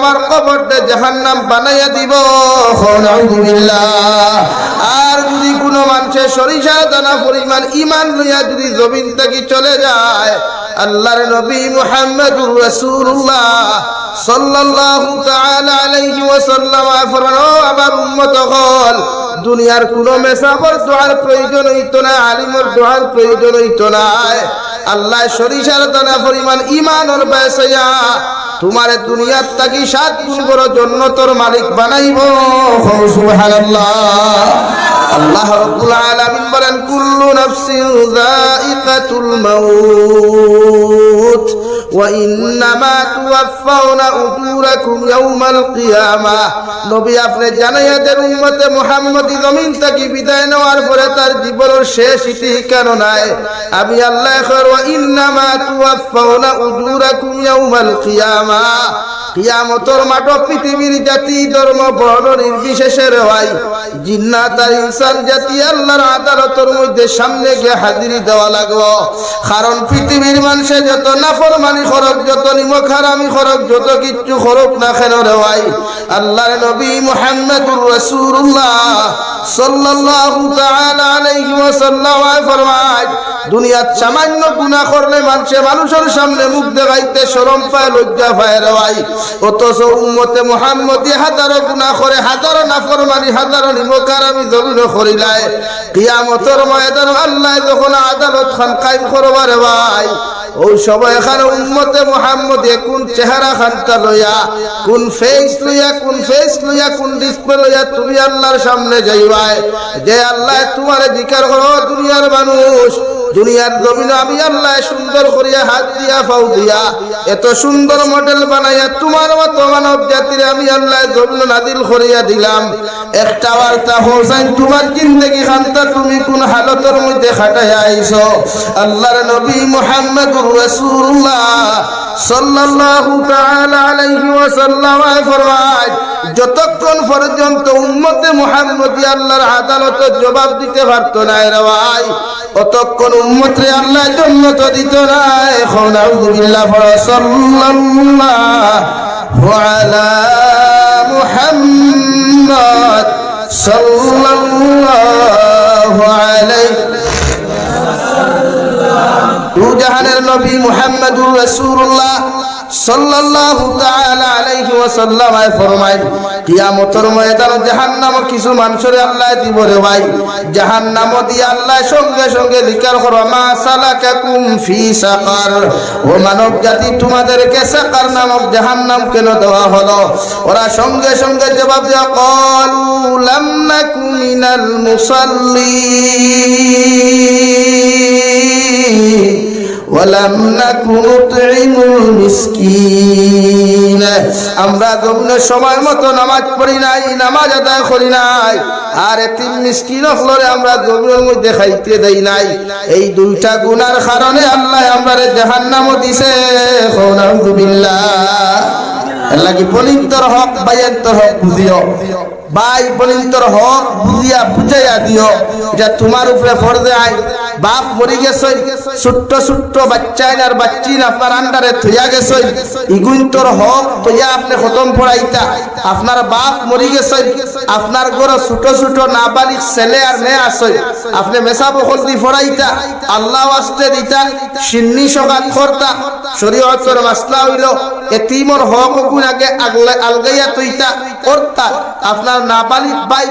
আমার কবরটা জাহান্নাম বানাইয়া দিব। নাউযুবিল্লাহ। আর যদি কোনো মানুষের সরিষা দানা পরিমাণ ঈমান লইয়া যদি জমিন থেকে চলে যায়, আল্লাহর নবী মুহাম্মদুর রাসূলুল্লাহ সাল্লাল্লাহু তাআলা আলাইহি ওয়াসাল্লাম ফরমান, ও আমার উম্মত হল, দুনিয়ার কোনো মেসাবর দোয়ার প্রয়োজন হইতো না, আলিমের দোয়ার প্রয়োজন হইতো না। আল্লাহ সরিষার দানা পরিমাণ ঈমান ওর বাসায়া তোমারে দুনিয়ার থাকি 7 গুণ বড় জান্নাতের মালিক বানাইব। সুবহানাল্লাহ। আল্লাহ রাব্বুল আলামিন বলেন, কুল্লু নাফসিন যায়িকাতুল মাউত ওয়া ইন্নামা তুওয়াফাউনা উজুরাকুম ইয়াওমাল কিয়ামাহ। নবী আপনি জানাইয়া দেন উম্মতে মুহাম্মদী জমিন থেকে বিদায় নেওয়ার পরে তার জীবনের শেষ ঠিকানা নাই। আমি আল্লাহ কর, ওয়া ইন্নামা তুওয়াফাউনা উজুরাকুম ইয়াওমাল কিয়ামাহ। কিয়ামতের মাঠ পৃথিবীর জাতি ধর্ম বর্ণ নির্বিশেষে হয়, জিন্নাত আর ইনসান জাতি আল্লাহর আদালতের মধ্যে সামনে গিয়ে হাজিরি দেওয়া লাগবে। কারণ পৃথিবীর মানুষে যত নাফরমানি খরক, যত নিমক হারামি খরক, যত কিচ্ছু খরক না কেন রে ভাই, আল্লাহর নবী মুহাম্মদুর রাসূলুল্লাহ সাল্লাল্লাহু তাআলা আলাইহি ওয়াসাল্লাম ফরমায়, দুনিয়াত সামান্য গুনাহ করলে মানুষের সামনে মুখ দেখাইতে শরম পায়, লজ্জা পায় রে ভাই। অথচ উম্মতে মুহাম্মদী হাজারো গুনাহ করে, হাজারো নাফরমানি, হাজারো নিমকারামি জমিন করিলায়, কিয়ামতের ময়দানে আল্লাহ যখন আদালত খান কায়েম করবে রে ভাই, ওই সময় এখানে উম্মতে মুহাম্মদী কোন চেহারা খানটা লইয়া, কোন ফেস লইয়া, কোন ডিসপ্লে লইয়া তুমি আল্লাহর সামনে যাইবাই, যে আল্লাহ তোমারে জিকির করো দুনিয়ার মানুষ, দুনিয়ার জমিনে আমি আল্লাহ সুন্দর করিয়া হাত দিয়া পাও দিয়া এত সুন্দর মডেল বানাইয়া তোমার মতো মানব জাতির আমি আল্লাহ জমিনে নাজিল করিয়া দিলাম। একটা বার্তা হোসেন, তোমার জিন্দেগি খানটা তুমি কোন হালতের মধ্যে খাটাইয়া আইছো। আল্লাহর নবী মুহাম্মদুর রাসূলুল্লাহ সাল্লাল্লাহু তাআলা আলাইহি ওয়াসাল্লাম ফরমায়, যতক্ষণ পর্যন্ত উম্মতে মুহাম্মদী আল্লাহর আদালতের জবাব দিতে পারতো না রে ভাই, ততক্ষণ উম্মতরে আল্লাহ জান্নাত দিত না। নাউযুবিল্লাহ। সাল্লাল্লাহু আলা মুহাম্মদ সাল্লাল্লাহু আলাইহি দু জাহানের নবী মুহাম্মদুর রাসূলুল্লাহ সাল্লাল্লাহু তাআলা আলাইহি ওয়াসাল্লাম ফরমায়, কিয়ামতের ময়দানে জাহান্নাম কিছু মানুষের আল্লাহ দিব রে ভাই, জাহান্নাম দিয়ে আল্লাহ সঙ্গে সঙ্গে জিকির করবে, মা সালাকাকুম ফি সাকার, ও মানব জাতি তোমাদেরকে সাকার নামক জাহান্নাম কেন দেওয়া হলো? ওরা সঙ্গে সঙ্গে জবাব দেয়, ক্বালু লাম নাকু মিনাল মুসাল্লিন ওয়ালাম নাকু নুতঈমুল মিসকিন। আমরা জমিনের সময় মতো নামাজ পড়ি নাই, নামাজ আদায় করি নাই, আর এতিম মিসকিন হলরে আমরা জমিনের মধ্যে খাইতে দেই নাই। এই দুইটা গুনার কারণে আল্লাহ আমরারে জাহান্নামে দিছে। নাউযুবিল্লাহ। আল্লাহ কি বলিন্তর হক বায়ান্তর হক বুঝিও ভাই, বলিন্তর হক বুঝাইয়া দিও, এটা তোমার উপরে ফরজে আই। বাপ মরি গেছে, ছোট্ট ছোট্ট বাচ্চাইন আর বাচ্চিন আপনার আন্ডারে থইয়া গেছে, ইগুন্তর হক তৈয়া আপনি খতম পড়াইতা। আপনার বাপ মরি গেছে, আপনার ঘরে ছোট ছোট নাবালিগ ছেলে আর মেয়ে আছে, আপনি মেসা বখল দি পড়াইতা, আল্লাহ ওয়াস্তে দিতা, সিন্নি সগাত করতা। শরীয়তের মাসলা হইল এতিমর হক গুণ আগে আলগাইয়া তৈতা করতা। আপনার নাবালিগ ভাই